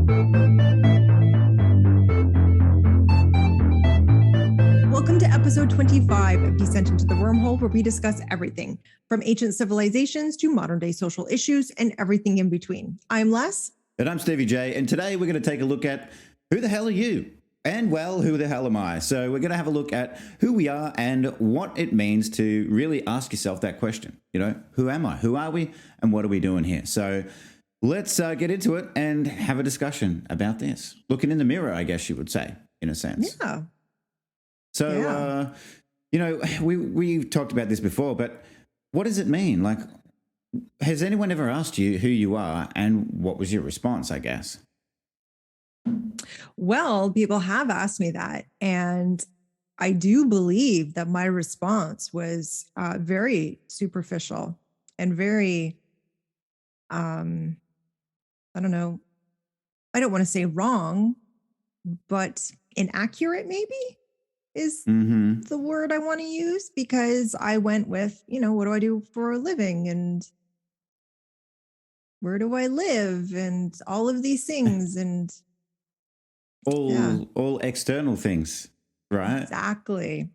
Welcome to episode 25 of Dissent Into The Wormhole, where we discuss everything from ancient civilizations to modern day social issues and everything in between. I'm Les. And I'm Stevie J. And today we're going to take a look at who the hell are you? And well, who the hell am I? So we're going to have a look at who we are and what it means to really ask yourself that question. You know, who am I? Who are we? And what are we doing here? So let's get into it and have a discussion about this. Looking in the mirror, I guess you would say, in a sense. Yeah. So, you know, we've talked about this before, but what does it mean? Like, has anyone ever asked you who you are and what was your response, I guess? Well, people have asked me that. And I do believe that my response was very superficial and very, I don't know, I don't want to say wrong, but inaccurate maybe is the word I want to use, because I went with, you know, what do I do for a living and where do I live and all of these things and all external things, right? Exactly.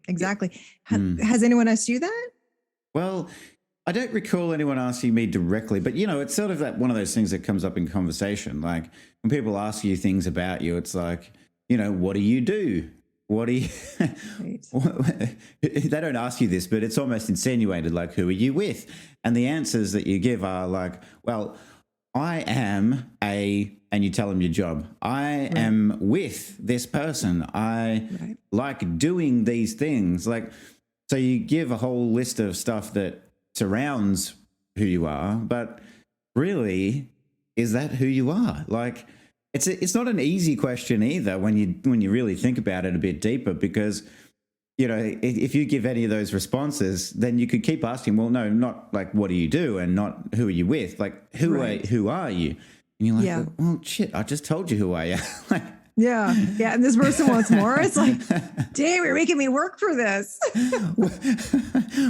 Has anyone asked you that? Well, I don't recall anyone asking me directly, but, you know, it's sort of that one of those things that comes up in conversation. Like when people ask you things about you, it's like, you know, what do you do? What do you, they don't ask you this, but it's almost insinuated, like, who are you with? And the answers that you give are like, well, I am and you tell them your job. I am with this person. I like doing these things. Like, so you give a whole list of stuff that surrounds who you are, but really, is that who you are? Like, it's not an easy question either when you really think about it a bit deeper, because, you know, if you give any of those responses, then you could keep asking, well, no, not like, what do you do? And not who are you with? Like, who are you? And you're like, well, shit, I just told you who I am. Like, yeah. And this person wants more. It's like, damn, you're making me work for this.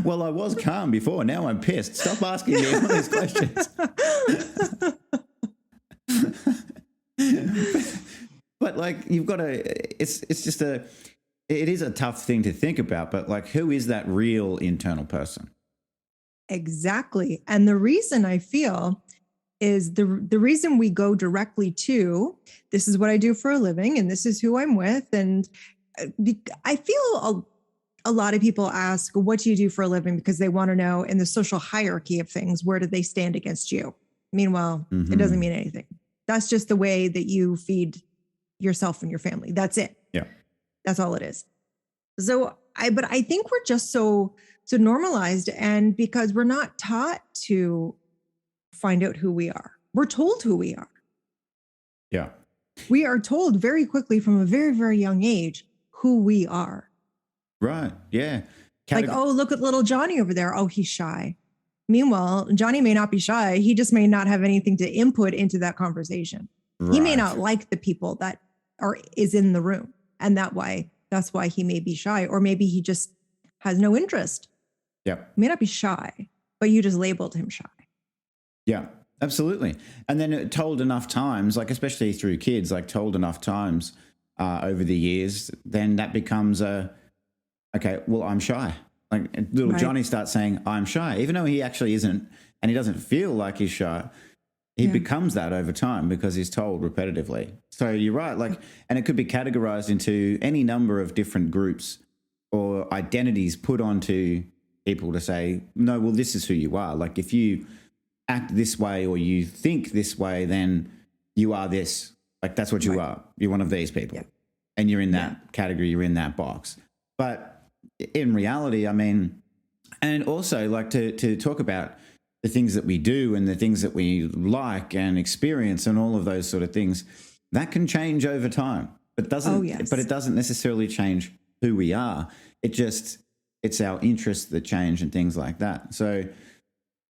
Well, I was calm before. Now I'm pissed. Stop asking me all these questions. But like, you've got to, it is a tough thing to think about, but like, who is that real internal person? Exactly. And the reason I feel is the reason we go directly to, this is what I do for a living and this is who I'm with. And I feel a lot of people ask, what do you do for a living? Because they want to know in the social hierarchy of things, where do they stand against you? Meanwhile, it doesn't mean anything. That's just the way that you feed yourself and your family. That's it. Yeah. That's all it is. So but I think we're just so normalized, and because we're not taught to find out who we are. We're told who we are. Yeah. We are told very quickly from a very, very young age who we are. Right. Yeah. Like, oh, look at little Johnny over there. Oh, he's shy. Meanwhile, Johnny may not be shy. He just may not have anything to input into that conversation. Right. He may not like the people that is in the room. And that's why he may be shy. Or maybe he just has no interest. Yeah. He may not be shy, but you just labeled him shy. Yeah, absolutely. And then told enough times, like especially through kids, like told enough times over the years, then that becomes okay, well, I'm shy. Like little Johnny starts saying, I'm shy, even though he actually isn't, and he doesn't feel like he's shy. He becomes that over time because he's told repetitively. So you're right. Like, and it could be categorized into any number of different groups or identities put onto people to say, no, well, this is who you are. Like if you act this way or you think this way, then you are this. Like that's what you are. You're one of these people. And you're in that category, you're in that box. But in reality, I mean, and also like to talk about the things that we do and the things that we like and experience and all of those sort of things, that can change over time. But it doesn't necessarily change who we are. It's our interests that change and things like that. So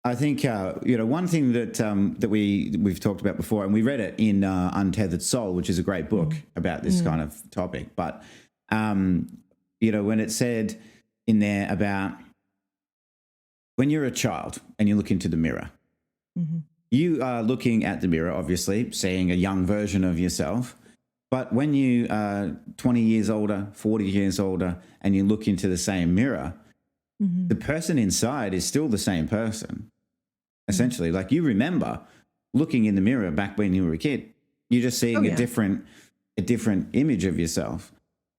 I think, one thing that we've talked about before, and we read it in Untethered Soul, which is a great book about this kind of topic. But, when it said in there about when you're a child and you look into the mirror, you are looking at the mirror, obviously, seeing a young version of yourself. But when you are 20 years older, 40 years older, and you look into the same mirror, Hmm. the person inside is still the same person, Hmm. essentially. Like you remember looking in the mirror back when you were a kid. You're just Oh seeing yeah. a different image of yourself.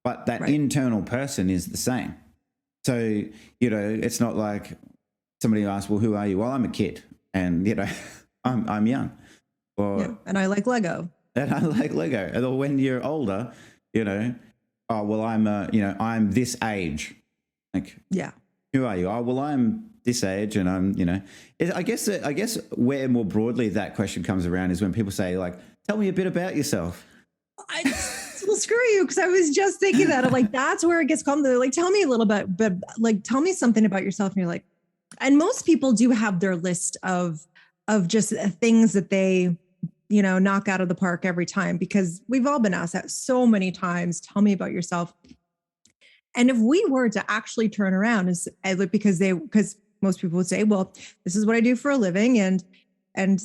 But that Right. internal person is the same. So, it's not like somebody asks, well, who are you? Well, I'm a kid and, I'm young. Yeah. Or, And I like Lego. and I like Lego. And or when you're older, you know, oh, well, I'm this age. Like, Yeah. who are you? Oh, well, I'm this age and I guess where more broadly that question comes around is when people say like, tell me a bit about yourself. I well, screw you, because I was just thinking that. I'm like, that's where it gets calm. They're like, tell me a little bit, but like, tell me something about yourself. And you're like, and most people do have their list of just things that they, knock out of the park every time, because we've all been asked that so many times. Tell me about yourself. And if we were to actually turn around because most people would say, well, this is what I do for a living, and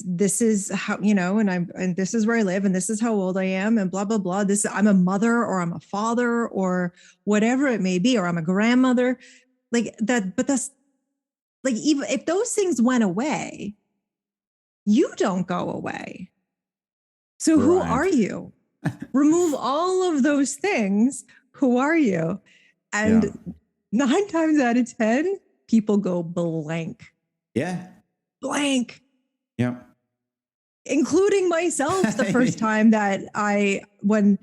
this is how, and this is where I live, and this is how old I am, and blah, blah, blah. I'm a mother, or I'm a father, or whatever it may be, or I'm a grandmother. Like that, but that's like, even if those things went away, you don't go away. So who Right. are you? Remove all of those things. Who are you? Yeah. And 9 times out of 10, people go blank, Yeah. blank, Yeah. including myself. The first time that when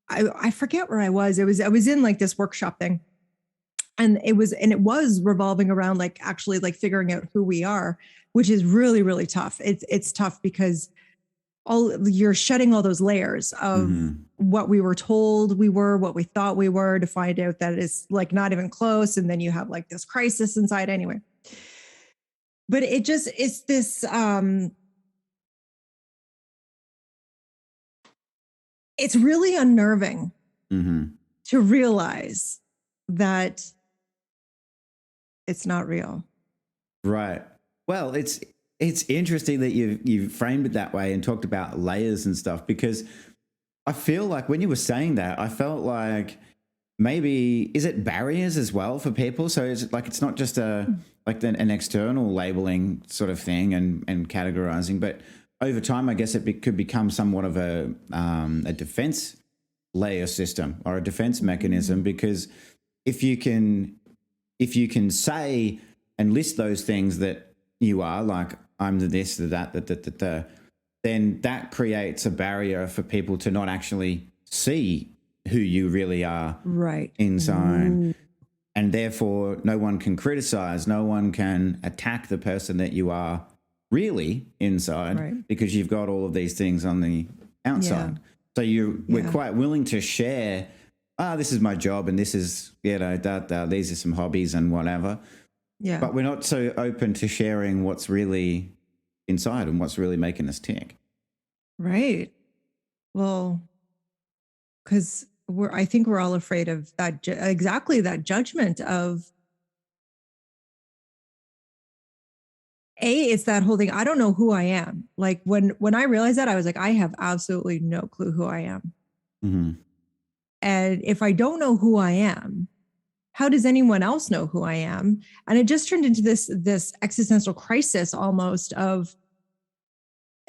I forget where I was in like this workshop thing. And it was revolving around like actually like figuring out who we are, which is really, really tough. It's tough because you're shedding all those layers of Hmm. what we were told we were, what we thought we were, to find out that it's like not even close. And then you have like this crisis inside anyway. But it's this, it's really unnerving Hmm. to realize that it's not real. Right. Well, it's interesting that you framed it that way and talked about layers and stuff, because I feel like when you were saying that, I felt like maybe is it barriers as well for people? So is it like it's not just an external labeling sort of thing and categorizing, but over time, I guess could become somewhat of a defense layer system or a defense mechanism, because if you can say and list those things that you are, like I'm the this, the that, the, then that creates a barrier for people to not actually see who you really are Right. inside. Ooh. And therefore, no one can criticize, no one can attack the person that you are really inside, Right. because you've got all of these things on the outside. Yeah. So we're Yeah. quite willing to share, this is my job and this is, these are some hobbies and whatever. Yeah. But we're not so open to sharing what's really inside and what's really making us tick. Right. Well, because I think we're all afraid of that, exactly that judgment of, it's that whole thing. I don't know who I am. Like when I realized that, I was like, I have absolutely no clue who I am. Mm-hmm. And if I don't know who I am, how does anyone else know who I am? And it just turned into this existential crisis almost of,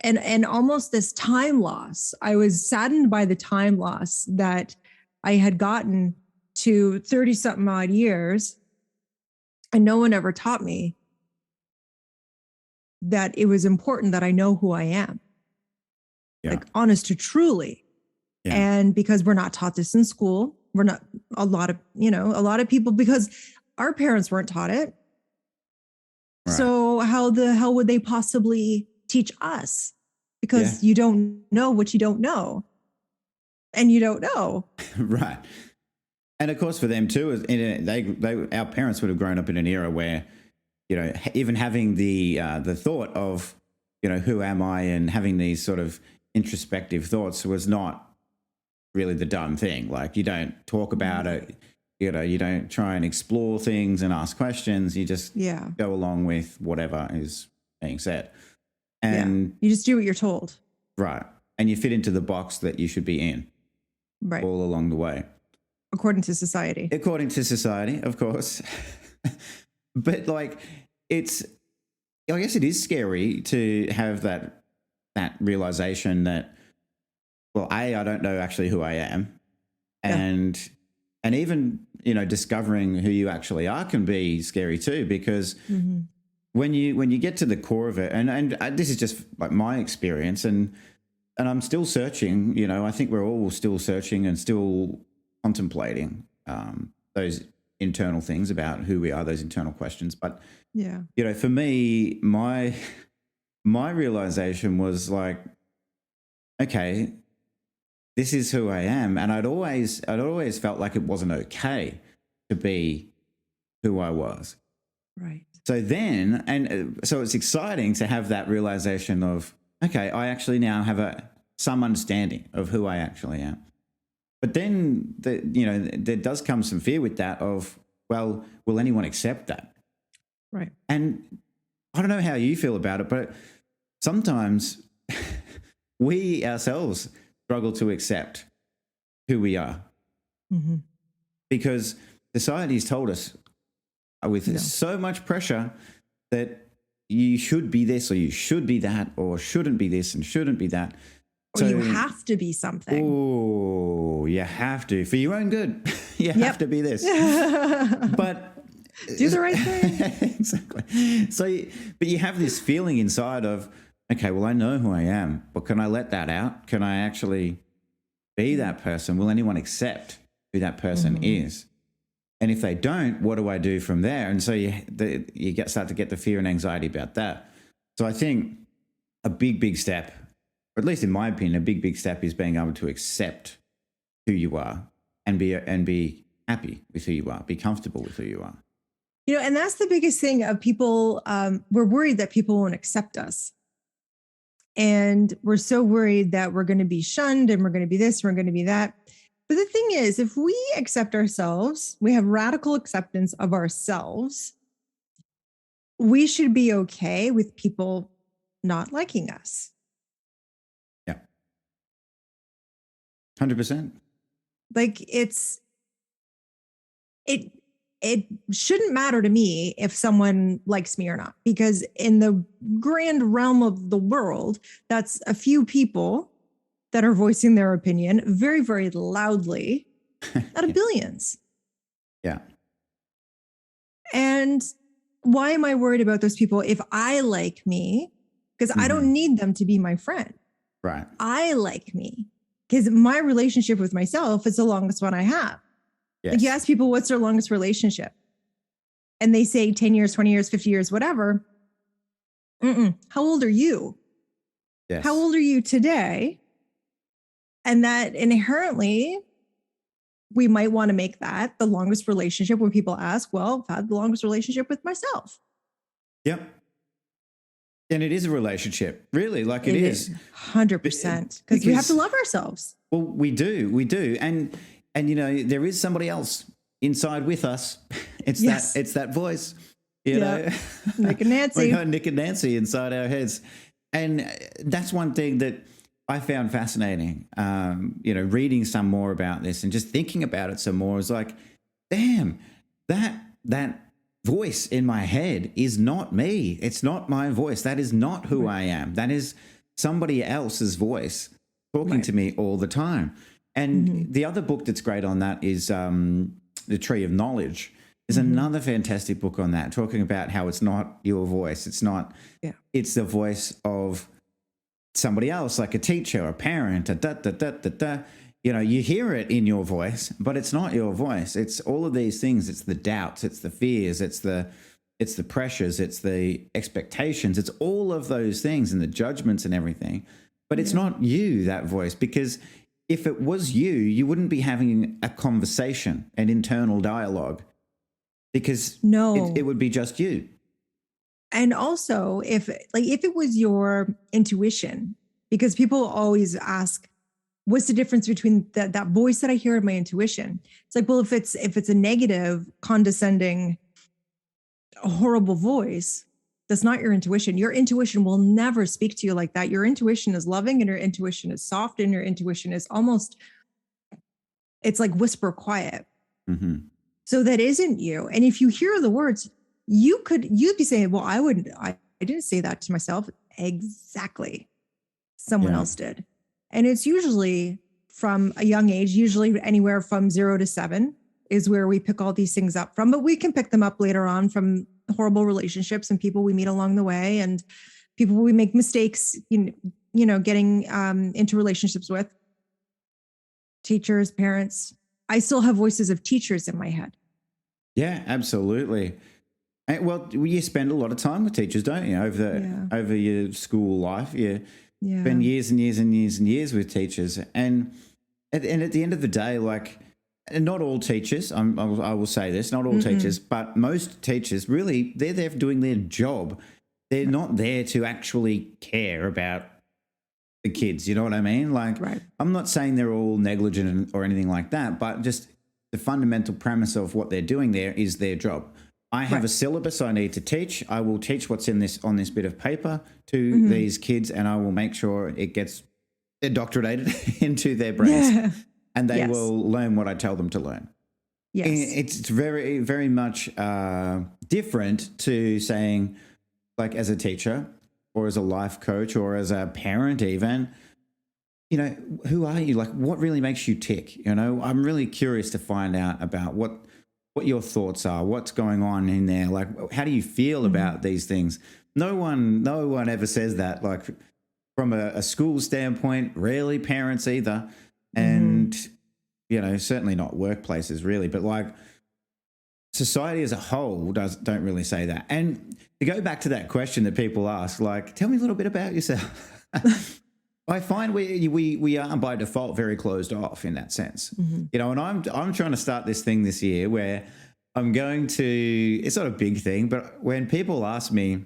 and almost this time loss. I was saddened by the time loss that I had gotten to 30 something odd years, and no one ever taught me that it was important that I know who I am, Yeah. like honest to truly. Yeah. And because we're not taught this in school, we're not, a lot of people, because our parents weren't taught it. Right. So how the hell would they possibly teach us? Because Yeah. you don't know what you don't know. And you don't know. Right. And of course, for them too, our parents would have grown up in an era where, even having the thought of, who am I, and having these sort of introspective thoughts was not really the done thing. Like you don't talk about it, you don't try and explore things and ask questions. You just go along with whatever is being said. And you just do what you're told. right. And you fit into the box that you should be in Right. all along the way. According to society. According to society, of course. But like, I guess it is scary to have that realization that, well, I don't know actually who I am. And even, discovering who you actually are can be scary too, because when you get to the core of it, and this is just like my experience, and I'm still searching, I think we're all still searching and still contemplating those internal things about who we are, those internal questions. But, for me, my realization was like, okay, this is who I am. And I'd always felt like it wasn't okay to be who I was. Right. So then, so it's exciting to have that realization of, okay, I actually now have some understanding of who I actually am. But then, there does come some fear with that of, well, will anyone accept that? Right. And I don't know how you feel about it, but sometimes we ourselves struggle to accept who we are because society's told us with so much pressure that you should be this or you should be that or shouldn't be this and shouldn't be that. Or you have to be something. Oh, you have to. For your own good, you have to be this. But do the right thing. Exactly. So, but you have this feeling inside of, okay, well, I know who I am, but can I let that out? Can I actually be that person? Will anyone accept who that person is? And if they don't, what do I do from there? And so you start to get the fear and anxiety about that. So I think a big step, or at least in my opinion, a big step is being able to accept who you are and be happy with who you are, be comfortable with who you are. And that's the biggest thing of people. We're worried that people won't accept us. And we're so worried that we're going to be shunned and we're going to be this, we're going to be that. But the thing is, if we accept ourselves, we have radical acceptance of ourselves, we should be okay with people not liking us. Yeah. 100%. Like it shouldn't matter to me if someone likes me or not, because in the grand realm of the world, that's a few people that are voicing their opinion very, very loudly out of billions. Yeah. And why am I worried about those people if I like me? Because I don't need them to be my friend. Right. I like me because my relationship with myself is the longest one I have. Yes. Like you ask people, what's their longest relationship? And they say 10 years, 20 years, 50 years, whatever. How old are you? Yes. How old are you today? And that inherently, we might want to make that the longest relationship when people ask, well, I've had the longest relationship with myself. Yep. And it is a relationship, really, like it is. 100%. Because we have to love ourselves. Well, we do. And there is somebody else inside with us. It's that voice, you know. Nick and Nancy. We got Nick and Nancy inside our heads. And that's one thing that I found fascinating, reading some more about this and just thinking about it some more is like, damn, that voice in my head is not me. It's not my voice. That is not who I am. That is somebody else's voice talking to me all the time. And the other book that's great on that is The Tree of Knowledge. There's another fantastic book on that, talking about how it's not your voice. It's not, it's the voice of somebody else, like a teacher, a parent, you hear it in your voice, but it's not your voice. It's all of these things. It's the doubts, it's the fears, it's the pressures, it's the expectations. It's all of those things and the judgments and everything. But it's not you, that voice, because if it was you, you wouldn't be having a conversation, an internal dialogue, because it would be just you. And also, if it was your intuition, because people always ask, what's the difference between that voice that I hear and my intuition? It's like, well, if it's a negative, condescending, horrible voice, That's not your intuition. Your intuition will never speak to you like that. Your intuition is loving and your intuition is soft and your intuition is almost, it's like whisper quiet. Mm-hmm. So that isn't you. And if you hear the words, you'd be saying, well, I didn't say that to myself. Exactly. Someone else did. And it's usually from a young age, usually anywhere from 0 to 7 is where we pick all these things up from, but we can pick them up later on from horrible relationships and people we meet along the way and people we make mistakes, getting into relationships with, teachers, parents. I still have voices of teachers in my head. Yeah, absolutely. And, well, you spend a lot of time with teachers, don't you? Over your school life, you spend years and years and years and years with teachers, and at the end of the day, like, and not all teachers, I will say this, not all teachers, but most teachers, really, they're there for doing their job. They're not there to actually care about the kids. You know what I mean? Like, I'm not saying they're all negligent or anything like that, but just the fundamental premise of what they're doing there is their job. I have a syllabus I need to teach. I will teach what's on this bit of paper to these kids, and I will make sure it gets indoctrinated into their brains, and they will learn what I tell them to learn. Yes. It's very, very much different to saying, like, as a teacher or as a life coach or as a parent even, who are you? Like, what really makes you tick? I'm really curious to find out about what your thoughts are, what's going on in there. Like, how do you feel about these things? No one ever says that, like, from a school standpoint, rarely parents either. And, certainly not workplaces really, but like society as a whole don't really say that. And to go back to that question that people ask, like, tell me a little bit about yourself. I find we are by default very closed off in that sense, and I'm trying to start this thing this year where I'm going to, it's not a big thing, but when people ask me,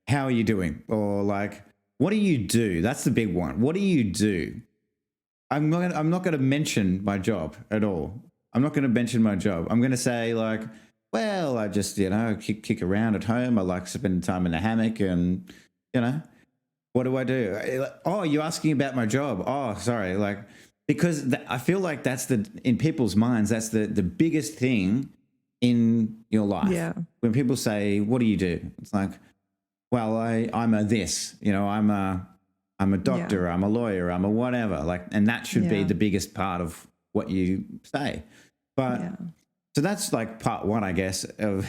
how are you doing? Or like, what do you do? That's the big one. What do you do? I'm not going to mention my job at all. I'm not going to mention my job. I'm going to say, like, well, I just, kick around at home. I like spending time in the hammock and, what do I do? Oh, you're asking about my job. Oh, sorry. Like, because I feel like that's in people's minds, that's the biggest thing in your life. Yeah. When people say, what do you do? It's like, well, I'm a this, I'm a doctor, I'm a lawyer, I'm a whatever. Like, and that should be the biggest part of what you say. But so that's like part one, I guess, of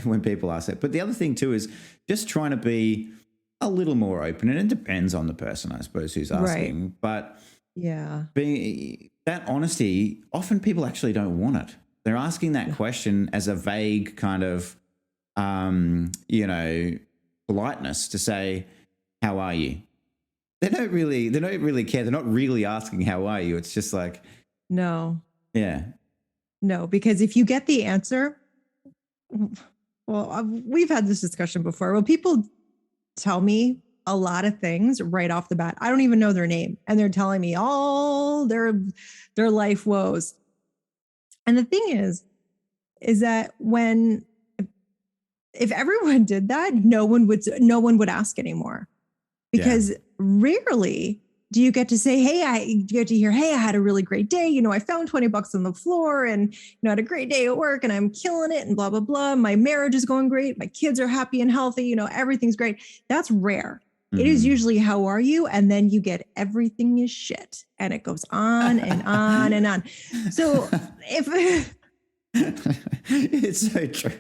when people ask it. But the other thing too is just trying to be a little more open, and it depends on the person, I suppose, who's asking. Right. But being that honesty, often people actually don't want it. They're asking that question as a vague kind of, politeness to say, "How are you?" They don't really care. They're not really asking, "How are you?" It's just like, no, no, because if you get the answer, well, we've had this discussion before. Well, people tell me a lot of things right off the bat. I don't even know their name, and they're telling me all their life woes. And the thing is that if everyone did that, no one would ask anymore, because rarely do you get to say, hey, I had a really great day. I found $20 on the floor and, I had a great day at work and I'm killing it and blah, blah, blah. My marriage is going great. My kids are happy and healthy. Everything's great. That's rare. It is usually, how are you? And then you get, everything is shit. And it goes on and on and on. So it's so true.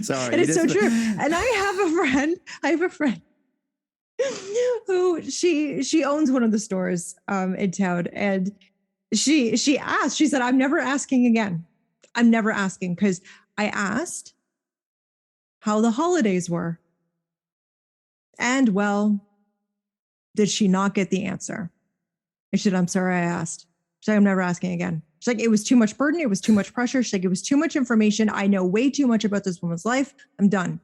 Sorry. And it's so true. And I have a friend who she owns one of the stores in town, and she said, I'm never asking again. I'm never asking, because I asked how the holidays were, and well, did she not get the answer? I said, I'm sorry I asked. She's like, I'm never asking again. She's like, it was too much burden, it was too much pressure. She's like, it was too much information. I know way too much about this woman's life. I'm done.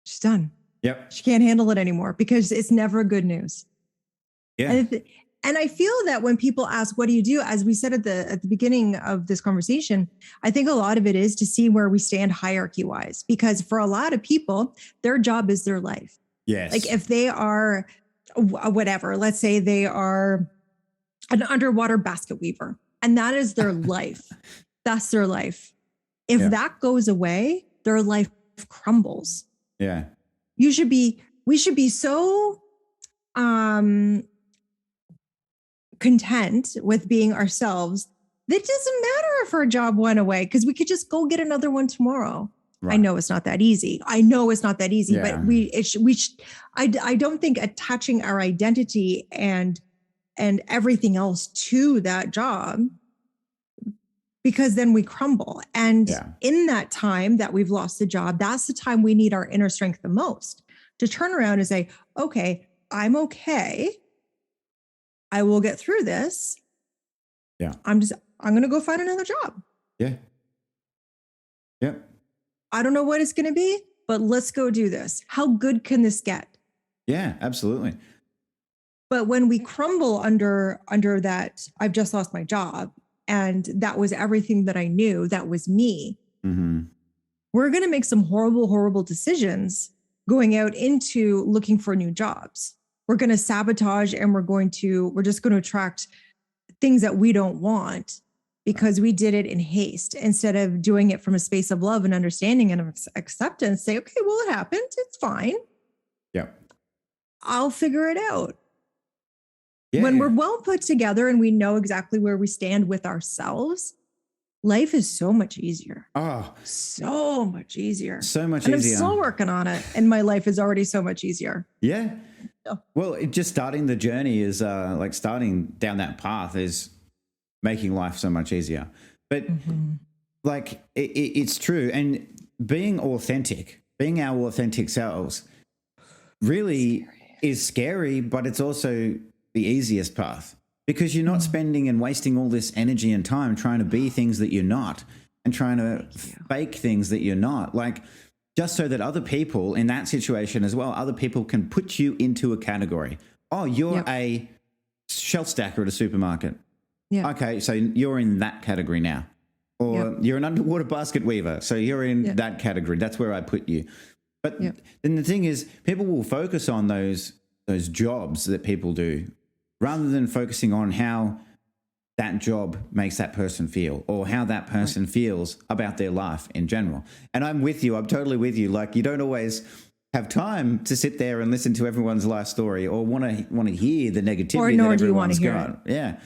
She's done. Yep. She can't handle it anymore because it's never good news. Yeah. And I feel that when people ask, what do you do? As we said at the beginning of this conversation, I think a lot of it is to see where we stand hierarchy wise, because for a lot of people, their job is their life. Yes. Like if they are whatever, let's say they are an underwater basket weaver and that is their life. That's their life. If that goes away, their life crumbles. Yeah. We should be so content with being ourselves. It doesn't matter if our job went away because we could just go get another one tomorrow. Right. I know it's not that easy. But I don't think attaching our identity and everything else to that job, because then we crumble. And in that time that we've lost the job, that's the time we need our inner strength the most to turn around and say, okay, I'm okay. I will get through this. Yeah. I'm going to go find another job. Yeah. Yep. I don't know what it's going to be, but let's go do this. How good can this get? Yeah, absolutely. But when we crumble under that, I've just lost my job and that was everything that I knew, that was me. Mm-hmm. We're going to make some horrible, horrible decisions going out into looking for new jobs. We're going to sabotage and we're just going to attract things that we don't want because we did it in haste instead of doing it from a space of love and understanding and acceptance. Say, okay, well, it happened. It's fine. Yeah. I'll figure it out. Yeah. When we're well put together and we know exactly where we stand with ourselves, life is so much easier. Oh, so much easier. So much and easier. I'm still working on it. And my life is already so much easier. Yeah. Well, just starting the journey is like starting down that path is making life so much easier. But like it's true. And being authentic, being our authentic selves really is scary, but it's also the easiest path because you're not spending and wasting all this energy and time trying to be things that you're not and trying to fake things that you're not. Like, just so that other people in that situation as well, other people can put you into a category. Oh, you're a shelf stacker at a supermarket. Yeah. Okay, so you're in that category now. Or you're an underwater basket weaver, so you're in that category. That's where I put you. But then the thing is, people will focus on those jobs that people do rather than focusing on how that job makes that person feel or how that person feels about their life in general. And I'm with you. I'm totally with you. Like, you don't always have time to sit there and listen to everyone's life story or want to hear the negativity that everyone's got. Yeah,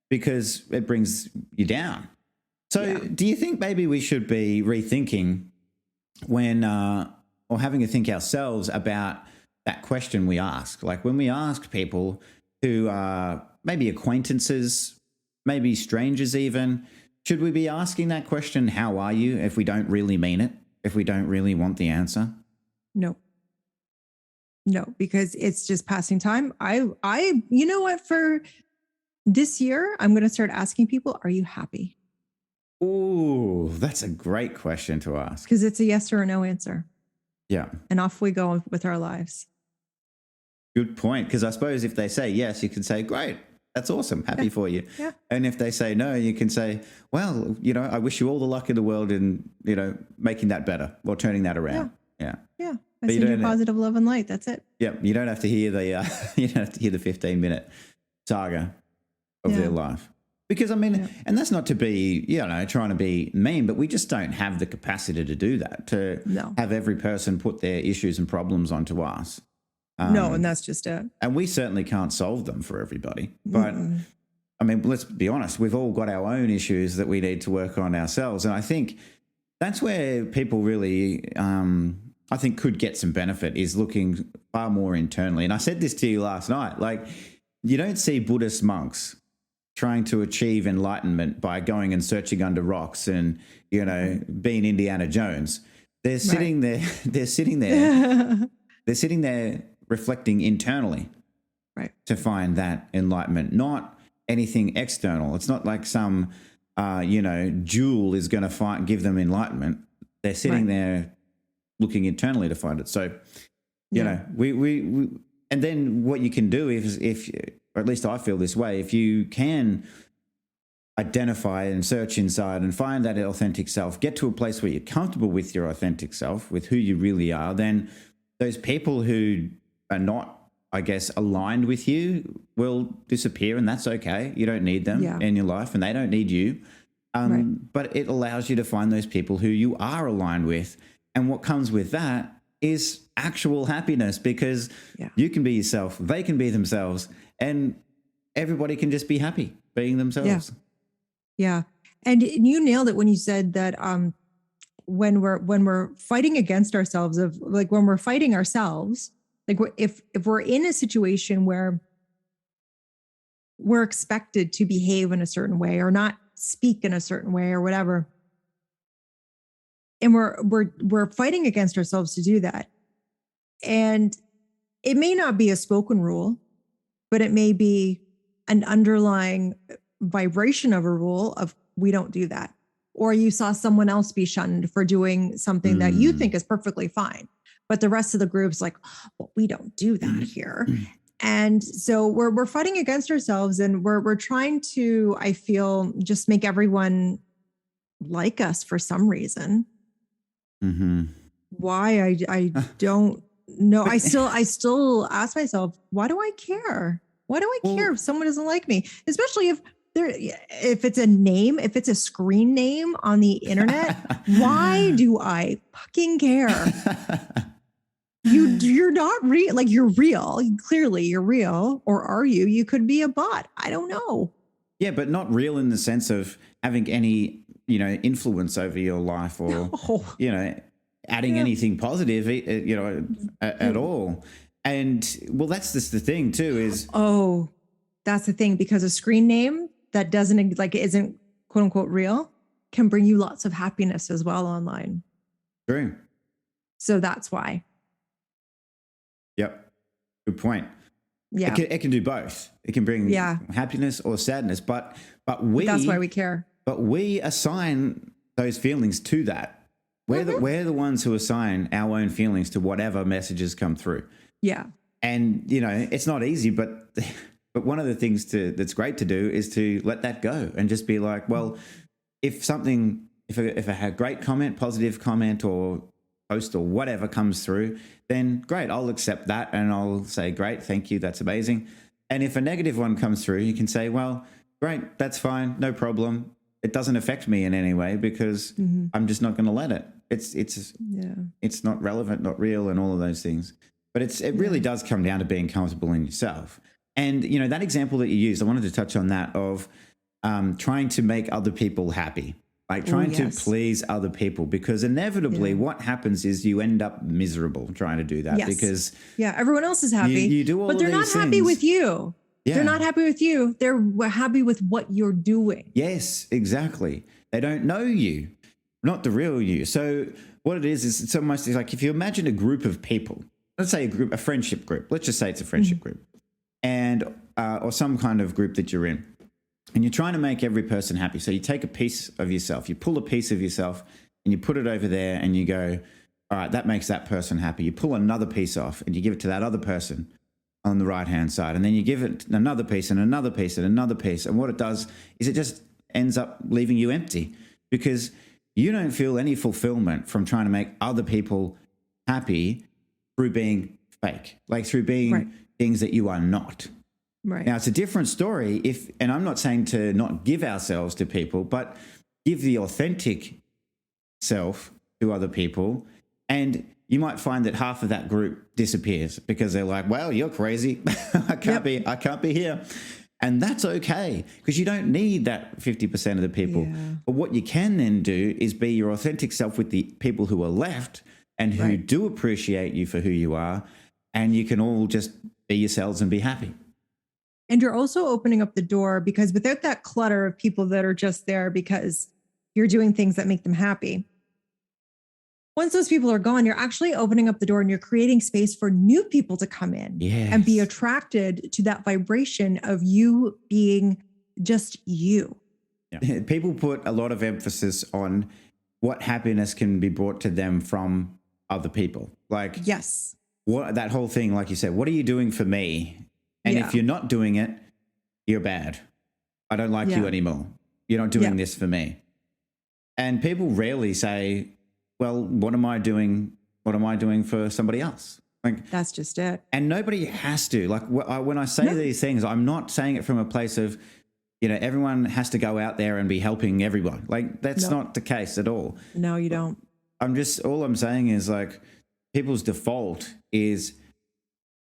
because it brings you down. So do you think maybe we should be rethinking when or having a think ourselves about that question we ask? Like when we ask people who are maybe acquaintances, maybe strangers even, should we be asking that question, how are you, if we don't really mean it, if we don't really want the answer? No, because it's just passing time. You know what, for this year, I'm going to start asking people, are you happy? Ooh, that's a great question to ask. Because it's a yes or a no answer. Yeah. And off we go with our lives. Good point. Because I suppose if they say yes, you can say, great, that's awesome. Happy for you. Yeah. And if they say no, you can say, well, I wish you all the luck in the world in, making that better or turning that around. Yeah. Yeah. I send you positive love and light. That's it. Yeah. You don't have to hear the 15-minute saga of their life. Because and that's not to be, trying to be mean, but we just don't have the capacity to do that, to have every person put their issues and problems onto us. And that's just it. And we certainly can't solve them for everybody. But let's be honest, we've all got our own issues that we need to work on ourselves. And I think that's where people really, I think, could get some benefit, is looking far more internally. And I said this to you last night, like, you don't see Buddhist monks trying to achieve enlightenment by going and searching under rocks and, being Indiana Jones. They're sitting there, they're sitting there reflecting internally to find that enlightenment, not anything external. It's not like some, jewel is going to give them enlightenment. They're sitting there looking internally to find it. So, we and then what you can do is, if or at least I feel this way, if you can identify and search inside and find that authentic self, get to a place where you're comfortable with your authentic self, with who you really are, then those people who are not, I guess, aligned with you will disappear, and that's okay. You don't need them in your life, and they don't need you. But it allows you to find those people who you are aligned with. And what comes with that is actual happiness, because you can be yourself, they can be themselves, and everybody can just be happy being themselves. Yeah. And you nailed it when you said that when we're fighting against ourselves, of like when we're fighting ourselves, like if we're in a situation where we're expected to behave in a certain way or not speak in a certain way or whatever, and we're fighting against ourselves to do that. And it may not be a spoken rule, but it may be an underlying vibration of a rule of we don't do that. Or you saw someone else be shunned for doing something that you think is perfectly fine, but the rest of the group's like, well, we don't do that here. And so we're fighting against ourselves, and we're trying to, I feel, just make everyone like us for some reason. Why I don't know. I still ask myself, why do I care? Why do I care if someone doesn't like me? Especially if it's a name, if it's a screen name on the internet, why do I fucking care? You're not real. Like, you're real. Clearly you're real. Or are you? You could be a bot. I don't know. Yeah, but not real in the sense of having any, influence over your life, or, adding anything positive, at all. And well, that's just the thing too, is. Oh, that's the thing, because a screen name that isn't quote unquote real can bring you lots of happiness as well online. True. So that's why. Yep. Good point. Yeah. It can do both. It can bring happiness or sadness, but that's why we care. But we assign those feelings to that. We're the ones who assign our own feelings to whatever messages come through. Yeah. And, it's not easy, but one of the things that's great to do is to let that go and just be like, well, if a great comment, positive comment or post or whatever comes through, then great, I'll accept that and I'll say, great, thank you, that's amazing. And if a negative one comes through, you can say, well, great, that's fine, no problem. It doesn't affect me in any way, because I'm just not going to let it. It's not relevant, not real, and all of those things. But it really does come down to being comfortable in yourself. And, that example that you used, I wanted to touch on that of trying to make other people happy, like trying to please other people, because inevitably what happens is you end up miserable trying to do that because everyone else is happy, you do all but they're not happy things. With you. Yeah. They're not happy with you. They're happy with what you're doing. Yes, exactly. They don't know you, not the real you. So what it is it's almost like if you imagine a group of people, let's say a friendship group. Let's just say it's a friendship group, and or some kind of group that you're in, and you're trying to make every person happy. So you take a piece of yourself, you pull a piece of yourself, and you put it over there, and you go, all right, that makes that person happy. You pull another piece off, and you give it to that other person on the right-hand side, and then you give it another piece and another piece and another piece. And what it does is it just ends up leaving you empty, because you don't feel any fulfillment from trying to make other people happy through being fake, like through being things that you are not. Right. Now, it's a different story and I'm not saying to not give ourselves to people, but give the authentic self to other people, and you might find that half of that group disappears because they're like, well, you're crazy. I can't be here. And that's okay, because you don't need that 50% of the people. Yeah. But what you can then do is be your authentic self with the people who are left and who do appreciate you for who you are. And you can all just be yourselves and be happy. And you're also opening up the door, because without that clutter of people that are just there because you're doing things that make them happy, once those people are gone, you're actually opening up the door and you're creating space for new people to come in and be attracted to that vibration of you being just you. Yeah. People put a lot of emphasis on what happiness can be brought to them from other people. Like, that whole thing, like you said, what are you doing for me? And if you're not doing it, you're bad. I don't like you Yeah. anymore. You're not doing Yeah. this for me. And people rarely say, well, what am I doing? What am I doing for somebody else? Like, That's just it. and nobody has to. Like, when I say No. these things, I'm not saying it from a place of, everyone has to go out there and be helping everyone. Like, that's No. not the case at all. No, you don't. All I'm saying is, like, people's default is,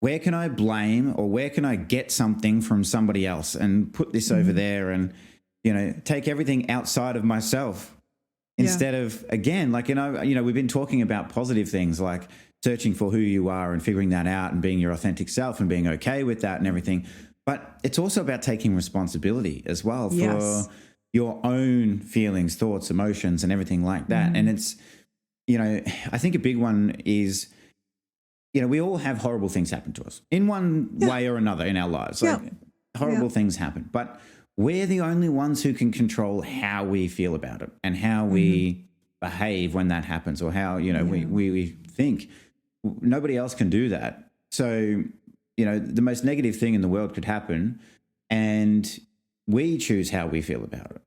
where can I blame or where can I get something from somebody else and put this over there and, take everything outside of myself instead of, again, like, we've been talking about positive things like searching for who you are and figuring that out and being your authentic self and being okay with that and everything. But it's also about taking responsibility as well for your own feelings, thoughts, emotions, and everything like that. And it's, I think a big one is, we all have horrible things happen to us in one way or another in our lives. Like, horrible things happen, but we're the only ones who can control how we feel about it and how we behave when that happens, or how, we think. Nobody else can do that. So, the most negative thing in the world could happen and we choose how we feel about it.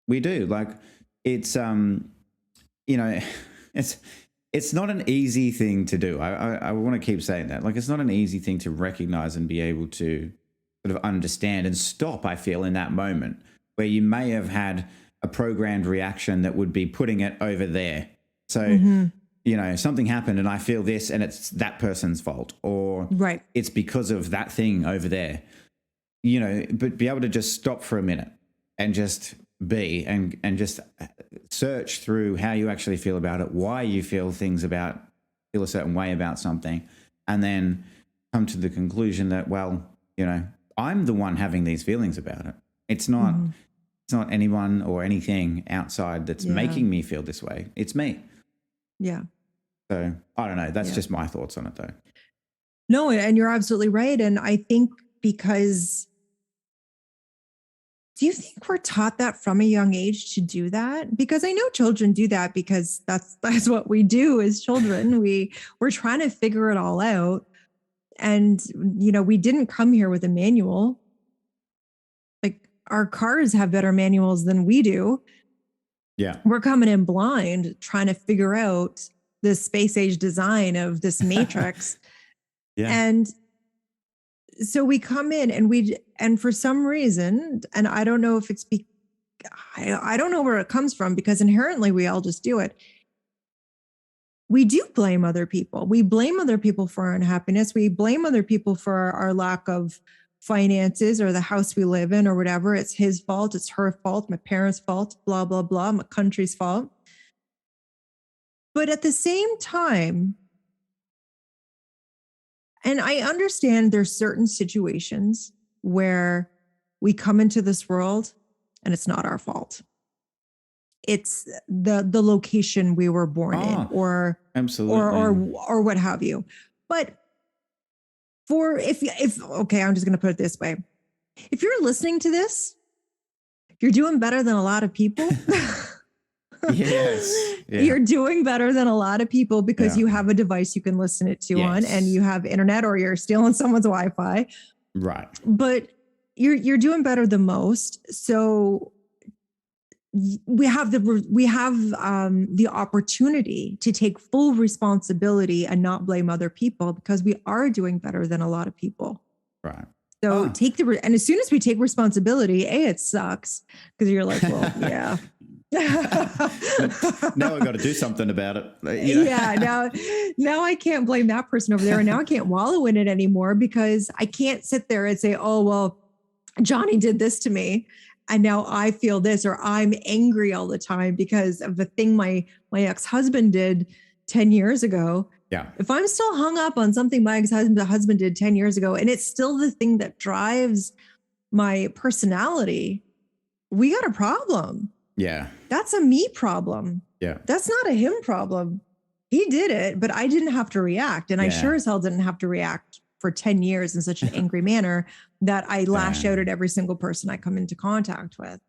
We do. Like, it's, it's not an easy thing to do. I want to keep saying that. Like, it's not an easy thing to recognize and be able to sort of understand and stop, I feel, in that moment where you may have had a programmed reaction that would be putting it over there. So, something happened and I feel this and it's that person's fault, or it's because of that thing over there, but be able to just stop for a minute and just be and just search through how you actually feel about it, why you feel a certain way about something, and then come to the conclusion that, well, I'm the one having these feelings about it. It's not anyone or anything outside that's making me feel this way. It's me. Yeah. So I don't know. That's just my thoughts on it, though. No, and you're absolutely right. And I think because, do you think we're taught that from a young age to do that? Because I know children do that because that's what we do as children. We're trying to figure it all out. And, we didn't come here with a manual. Like, our cars have better manuals than we do. Yeah. We're coming in blind, trying to figure out the space age design of this matrix. And so we come in and for some reason, and I don't know if it's, I don't know where it comes from, because inherently we all just do it. We do blame other people. We blame other people for our unhappiness. We blame other people for our lack of finances or the house we live in or whatever. It's his fault. It's her fault. My parents' fault, blah, blah, blah. My country's fault. But at the same time, and I understand there's certain situations where we come into this world and it's not our fault. It's the location we were born in, or absolutely, or what have you. But if okay, I'm just going to put it this way: if you're listening to this, you're doing better than a lot of people. Yes, you're doing better than a lot of people because you have a device you can listen it to on, and you have internet, or you're stealing someone's Wi-Fi. Right. But you're doing better than most. So we have the opportunity to take full responsibility and not blame other people, because we are doing better than a lot of people. Right. So and as soon as we take responsibility, it sucks, because you're like, well, yeah. Now I've got to do something about it. Yeah. Now I can't blame that person over there. And now I can't wallow in it anymore, because I can't sit there and say, oh, well, Johnny did this to me, and now I feel this, or I'm angry all the time because of the thing my ex-husband did 10 years ago. Yeah. If I'm still hung up on something my ex-husband did 10 years ago, and it's still the thing that drives my personality, we got a problem. Yeah. That's a me problem. Yeah. That's not a him problem. He did it, but I didn't have to react. And I sure as hell didn't have to react for 10 years in such an angry manner that I lash out at every single person I come into contact with.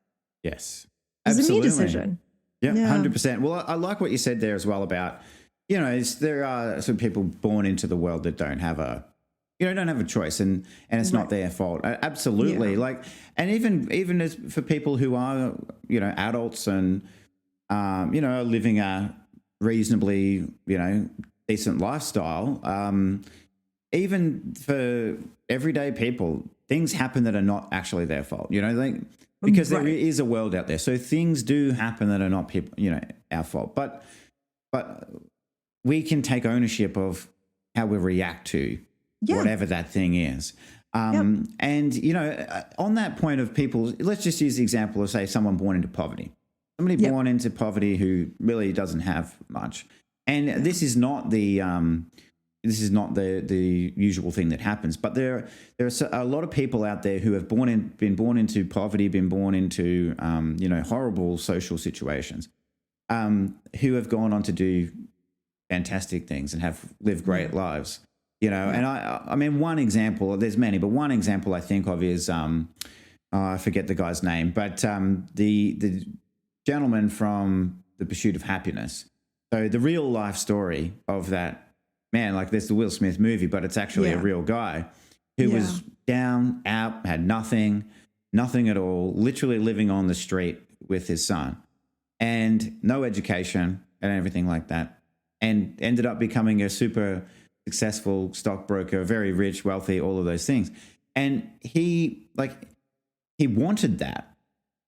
Yes. It's a me decision. Yeah, 100%. Well, I like what you said there as well about, there are some people born into the world that don't have a You don't have a choice, and it's not Right. their fault. Absolutely. Yeah. Like, and even as for people who are, adults and, are living a reasonably, decent lifestyle, even for everyday people, things happen that are not actually their fault, like, because there Right. is a world out there. So things do happen that are not people, our fault. But we can take ownership of how we react to Yeah. whatever that thing is. Yep. And, on that point of people, let's just use the example of, say, someone born into poverty. Somebody Yep. born into poverty who really doesn't have much. And this is not the the usual thing that happens. But there are a lot of people out there who have been born into poverty, been born into horrible social situations, who have gone on to do fantastic things and have lived great lives. And I mean, one example, there's many, but one example I think of is I forget the guy's name, but the gentleman from The Pursuit of Happiness. So the real life story of that man, like there's the Will Smith movie, but it's actually a real guy who was down, out, had nothing at all, literally living on the street with his son, and no education and everything like that, and ended up becoming a super successful stockbroker, very rich, wealthy, all of those things. And he wanted that.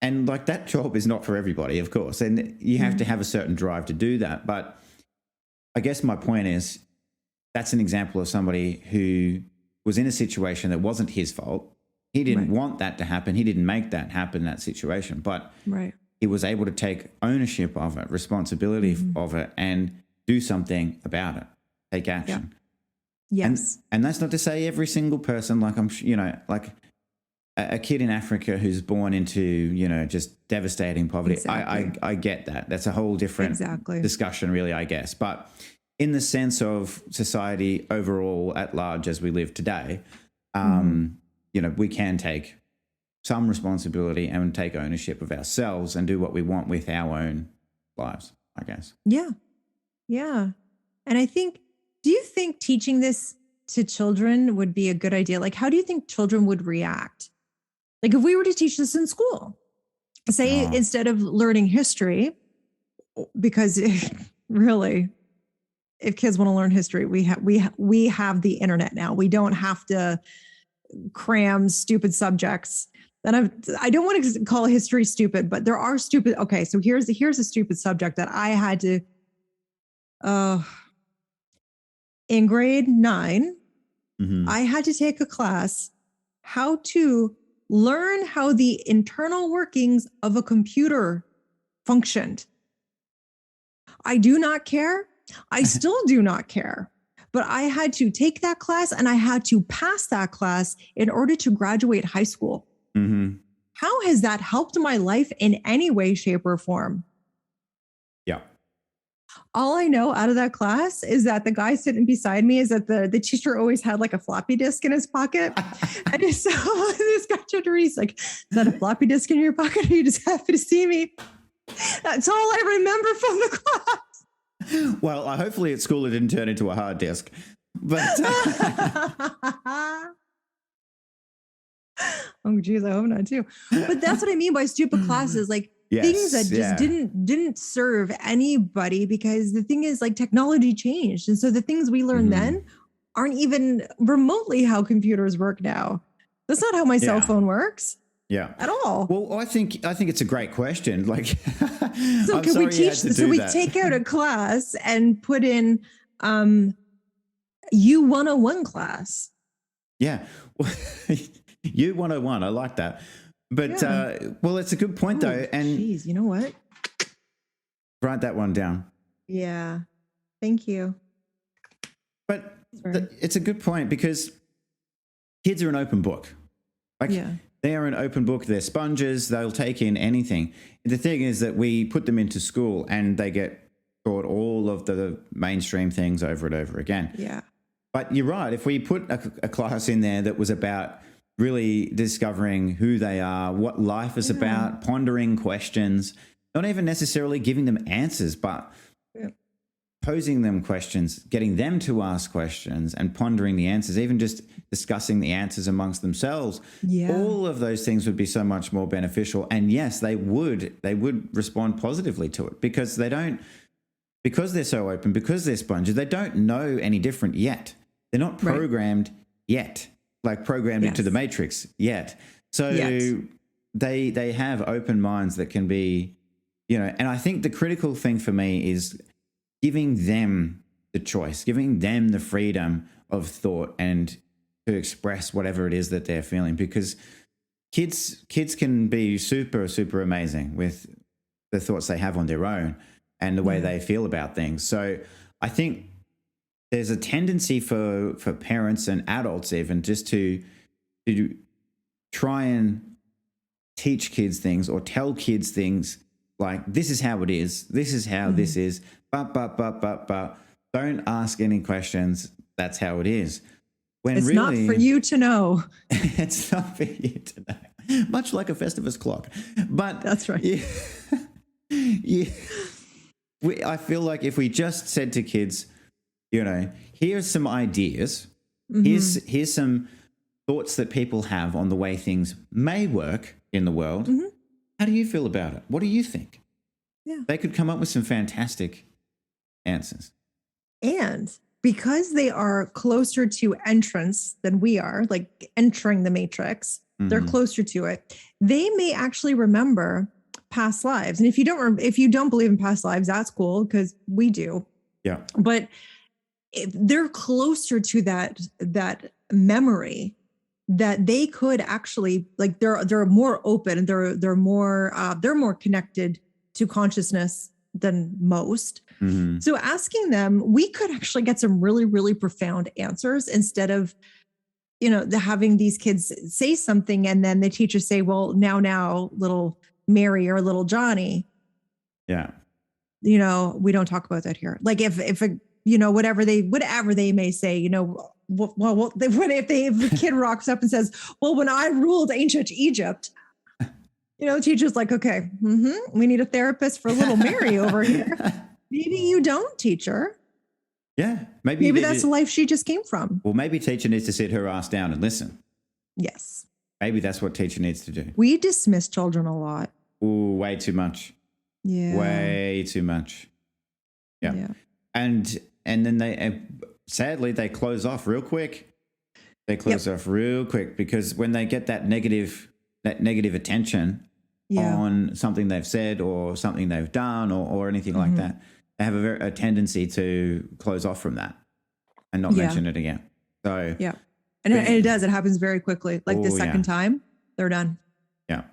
And like that job is not for everybody, of course. And you have to have a certain drive to do that. But I guess my point is that's an example of somebody who was in a situation that wasn't his fault. He didn't want that to happen. He didn't make that happen, that situation. But he was able to take ownership of it, responsibility of it, and do something about it, take action. Yes. And that's not to say every single person, like like a kid in Africa who's born into, just devastating poverty. Exactly. I get that. That's a whole different discussion, really, I guess. But in the sense of society overall at large as we live today, we can take some responsibility and take ownership of ourselves and do what we want with our own lives, I guess. Yeah. Yeah. And do you think teaching this to children would be a good idea? Like, how do you think children would react? Like if we were to teach this in school, say instead of learning history, because really, if kids want to learn history, we have the internet now. We don't have to cram stupid subjects. And I don't want to call history stupid, but there are stupid. Okay, so here's a stupid subject that I had to. In grade 9, I had to take a class how to learn how the internal workings of a computer functioned. I do not care. I still do not care. But I had to take that class and I had to pass that class in order to graduate high school. How has that helped my life in any way, shape, or form? Yeah. All I know out of that class is that the guy sitting beside me is that the teacher always had like a floppy disk in his pocket. And so this guy turned to me, he's like, is that a floppy disk in your pocket? Or you just happy to see me? That's all I remember from the class. Well, hopefully at school it didn't turn into a hard disk. But oh geez, I hope not too. But that's what I mean by stupid classes. Like things that just didn't serve anybody, because the thing is, like, technology changed. And so the things we learned then aren't even remotely how computers work now. That's not how my cell phone works. Yeah. At all. Well, I think it's a great question. Like, so I'm can we teach? So we take out a class and put in U101 class. Yeah. U101. I like that. But well, it's a good point though. And geez, you know what? Write that one down. Yeah. Thank you. But it's a good point, because kids are an open book. Like, they are an open book. They're sponges. They'll take in anything. The thing is that we put them into school and they get taught all of the mainstream things over and over again. Yeah. But you're right. If we put a class in there that was about really discovering who they are, what life is about, pondering questions, not even necessarily giving them answers, but posing them questions, getting them to ask questions and pondering the answers, even just discussing the answers amongst themselves, Yeah. all of those things would be so much more beneficial. And yes, they would respond positively to it, because because they're so open, because they're sponges, they don't know any different yet. They're not programmed yet, like programmed into the matrix yet. So they have open minds that can be, and I think the critical thing for me is giving them the choice, giving them the freedom of thought and to express whatever it is that they're feeling, because kids can be super, super amazing with the thoughts they have on their own and the way they feel about things. So I think there's a tendency for parents and adults even just to try and teach kids things or tell kids things like, this is how it is, this is how this is, but don't ask any questions. That's how it is. When it's really, not for you to know. It's not for you to know. Much like a Festivus clock. But that's right. I feel like if we just said to kids, here's some ideas, here's some thoughts that people have on the way things may work in the world. How do you feel about it? What do you think? Yeah. They could come up with some fantastic answers. And because they are closer to entrance than we are, like entering the matrix, they're closer to it. They may actually remember past lives. And if you don't believe in past lives, that's cool, because we do. Yeah. But if they're closer to that memory, that they could actually, like, they're more open, they're more connected to consciousness than most. So asking them, we could actually get some really, really profound answers, instead of, having these kids say something and then the teachers say, well, now little Mary or little Johnny. Yeah. We don't talk about that here. Like if whatever they may say, what if a kid rocks up and says, well, when I ruled ancient Egypt, teacher's like, okay, we need a therapist for little Mary over here. Maybe you don't, teacher. Yeah. Maybe that's the life she just came from. Well, maybe teacher needs to sit her ass down and listen. Yes. Maybe that's what teacher needs to do. We dismiss children a lot. Ooh, way too much. Yeah. Way too much. Yeah. And then sadly, they close off real quick. They close off real quick, because when they get that negative attention on something they've said or something they've done or anything like that, they have a tendency to close off from that and not mention it again. So and it does. It happens very quickly. Like the second time, they're done. Yeah.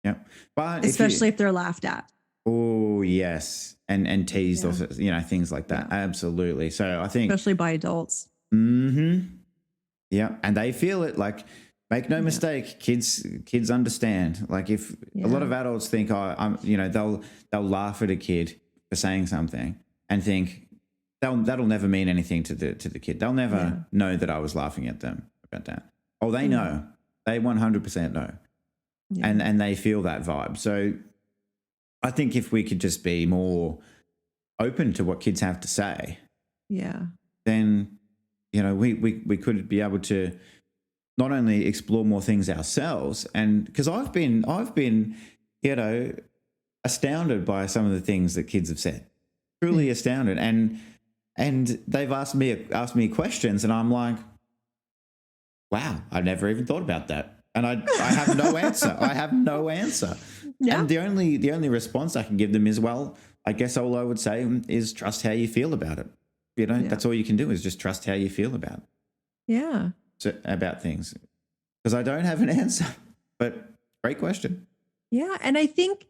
Yeah. But especially if they're laughed at. Oh, yes. And teased or, things like that. Yeah. Absolutely. So I think. Especially by adults. Yeah. And they feel it. Like, make no mistake, kids understand. Like, if a lot of adults think, they'll laugh at a kid for saying something and think that'll never mean anything to the kid. They'll never know that I was laughing at them about that. Oh, they know. They 100% know. Yeah. And they feel that vibe. So I think if we could just be more open to what kids have to say, then we could be able to not only explore more things ourselves, and because I've been astounded by some of the things that kids have said, truly astounded, and they've asked me questions, and I'm like, wow, I never even thought about that. And I have no answer. I have no answer. Yeah. And the only response I can give them is, well, I guess all I would say is trust how you feel about it. That's all you can do, is just trust how you feel about it. Yeah. About things. Because I don't have an answer, but great question. Yeah. And I think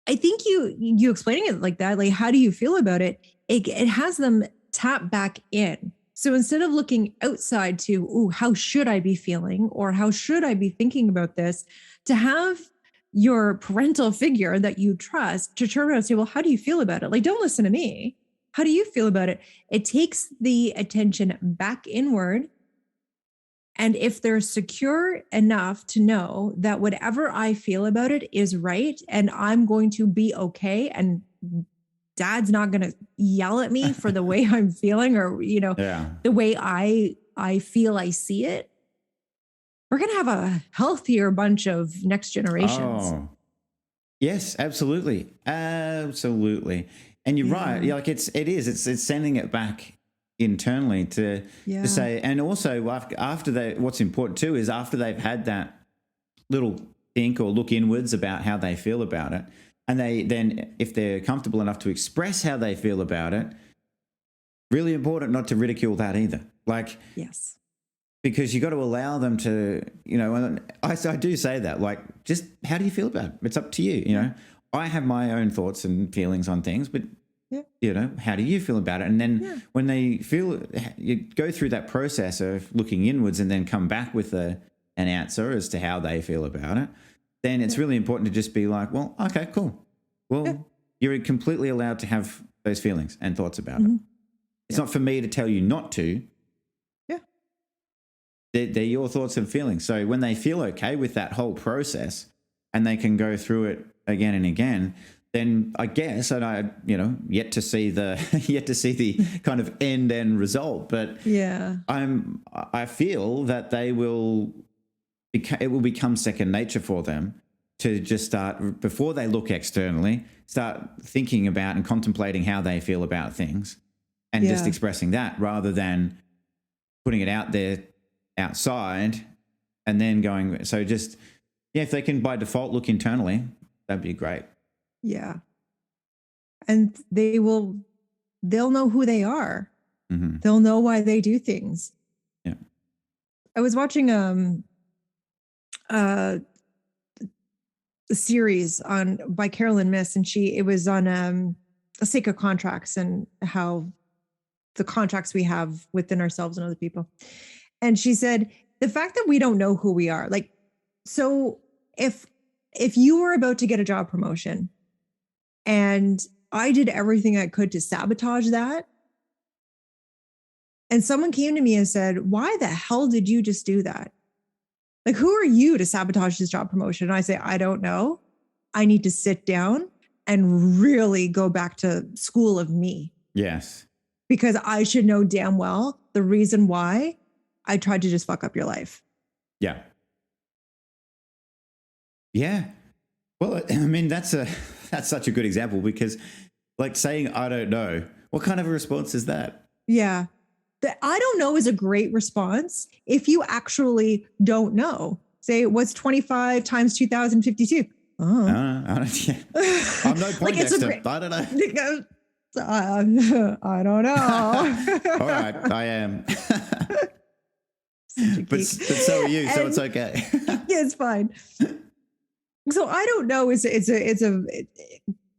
you explaining it like that, like, how do you feel about it? It has them tap back in. So instead of looking outside to, ooh, how should I be feeling, or how should I be thinking about this, to have your parental figure that you trust to turn around and say, well, how do you feel about it? Like, don't listen to me. How do you feel about it? It takes the attention back inward. And if they're secure enough to know that whatever I feel about it is right, and I'm going to be okay and dad's not going to yell at me for the way I'm feeling, or, Yeah. the way I feel I see it. We're going to have a healthier bunch of next generations. Oh, yes, absolutely. Absolutely. And you're right. Yeah. Like it's sending it back internally to Yeah. say, and also after they, what's important too is after they've had that little think or look inwards about how they feel about it, and they then, if they're comfortable enough to express how they feel about it, really important not to ridicule that either. Like, Yes. because you got to allow them to, and I do say that, like, just how do you feel about it? It's up to you, I have my own thoughts and feelings on things, but, how do you feel about it? And then when they feel, you go through that process of looking inwards and then come back with an answer as to how they feel about it, then it's really important to just be like, well, okay, cool. Well, you're completely allowed to have those feelings and thoughts about it. It's not for me to tell you not to. They're your thoughts and feelings. So when they feel okay with that whole process and they can go through it again and again, then I guess, and I, yet to see the kind of end result, but I feel that it will become second nature for them to just start, before they look externally, start thinking about and contemplating how they feel about things and just expressing that, rather than putting it out there outside and then going. So just, if they can by default look internally, that'd be great. Yeah. And they'll know who they are. Mm-hmm. They'll know why they do things. Yeah. I was watching a series by Carolyn Miss, and it was on the sake of contracts and how the contracts we have within ourselves and other people. And she said, the fact that we don't know who we are, like, so if you were about to get a job promotion and I did everything I could to sabotage that, and someone came to me and said, why the hell did you just do that? Like, who are you to sabotage this job promotion? And I say, I don't know. I need to sit down and really go back to school of me. Yes. Because I should know damn well the reason why I tried to just fuck up your life. Yeah. Yeah. Well, I mean, that's such a good example, because like saying, I don't know, what kind of a response is that? Yeah. The I don't know is a great response if you actually don't know. Say, what's 25 times 2052? Oh. I don't, yeah. I'm no Poindexter. I don't know. I don't know. All right, I am. but so are you, so it's okay. Yeah, it's fine. So I don't know.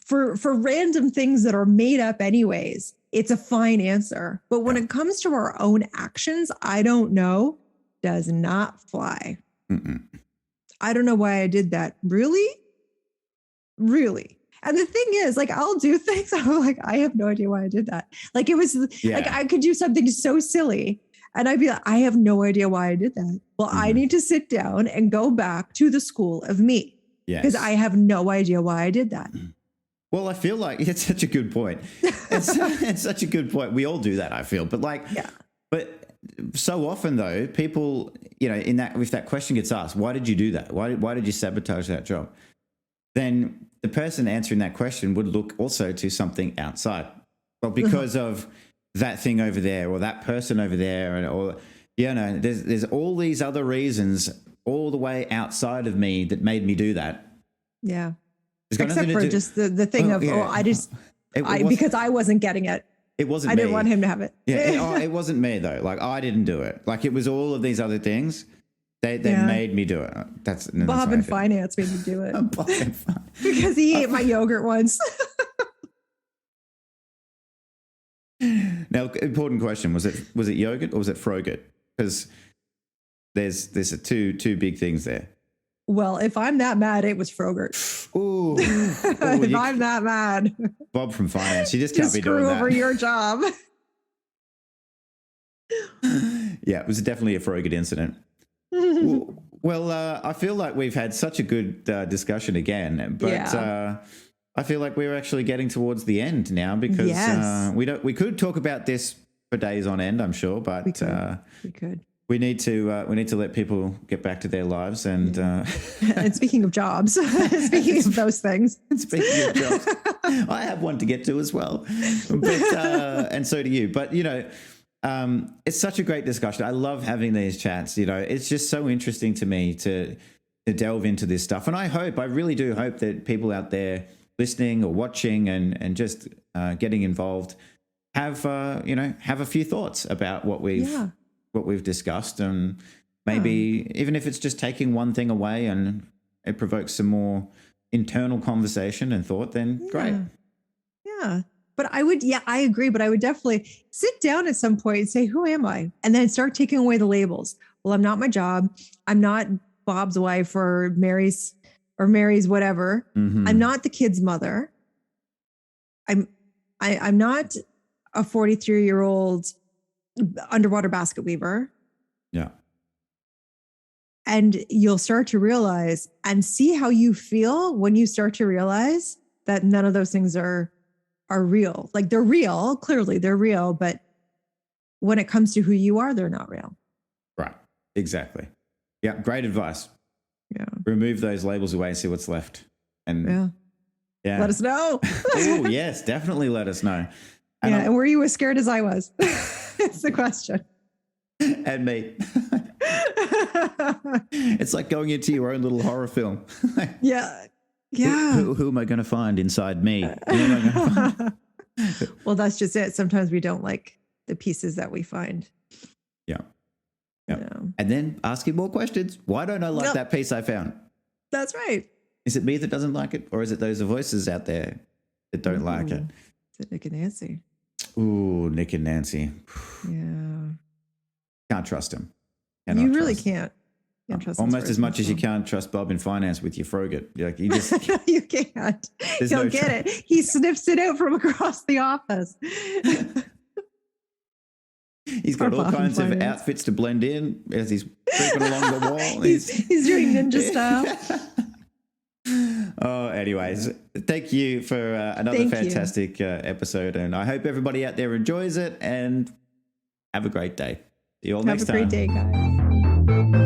For random things that are made up anyways, it's a fine answer. But when it comes to our own actions, I don't know does not fly. Mm-mm. I don't know why I did that. Really? And the thing is, like, I'll do things. I'm like, I have no idea why I did that. Like, it was like, I could do something so silly and I'd be like, I have no idea why I did that. Well, I need to sit down and go back to the school of me. Yes. Because I have no idea why I did that. Well, I feel like it's such a good point. It's such a good point. We all do that, I feel. But but so often though, people, if that question gets asked, why did you do that? Why did you sabotage that job? Then the person answering that question would look also to something outside. Well, because of that thing over there or that person over there, or there's all these other reasons all the way outside of me that made me do that. Yeah. Except for just the thing because I wasn't getting it. It wasn't I me. didn't want him to have it. Yeah, it wasn't me though. Like, I didn't do it. Like, it was all of these other things. They made me do it. That's Bob in finance made me do it. Bob in finance. Because he ate my yogurt once. Now, important question: was it yogurt or was it Frogurt? Because there's two big things there. Well, if I'm that mad, it was Frogurt. Ooh. If I'm that mad, Bob from finance, you just can't be doing that. Screw over your job. Yeah, it was definitely a Frogurt incident. Well, I feel like we've had such a good discussion again, but I feel like we're actually getting towards the end now because Yes. we could talk about this for days on end, I'm sure, but We could. we need to let people get back to their lives and And speaking of jobs, speaking of those things. speaking of jobs, I have one to get to as well, but and so do you. But it's such a great discussion. I love having these chats. It's just so interesting to me to delve into this stuff, and I really do hope that people out there listening or watching and just getting involved have a few thoughts about what we've discussed, and maybe even if it's just taking one thing away and it provokes some more internal conversation and thought, then great. Yeah. But I agree. But I would definitely sit down at some point and say, who am I? And then start taking away the labels. Well, I'm not my job. I'm not Bob's wife or Mary's whatever. Mm-hmm. I'm not the kid's mother. I'm not a 43-year-old underwater basket weaver. Yeah. And you'll start to realize and see how you feel when you start to realize that none of those things are real. Like, they're real, clearly they're real, but when it comes to who you are, they're not real. Right. Exactly. Yeah. Great advice. Yeah. Remove those labels away and see what's left. And yeah. Let us know. Oh, yes, definitely let us know. And were you as scared as I was? It's the question. And me. It's like going into your own little horror film. Yeah. Who am I going to find inside me? Well, that's just it. Sometimes we don't like the pieces that we find. Yeah. And then asking more questions. Why don't I like that piece I found? That's right. Is it me that doesn't like it? Or is it those voices out there that don't like it? Is it Nick and Nancy? Ooh, Nick and Nancy. Yeah. Can't trust him. You really can't. Almost as much as you can't trust Bob in finance with your Froget. Like, you just no, you can't. He'll get it. He sniffs it out from across the office. He's got all kinds of outfits to blend in as he's creeping along the wall. He's doing ninja style. Oh, anyways, thank you for another fantastic episode, and I hope everybody out there enjoys it, and have a great day. See you all next time. Have a great day, guys.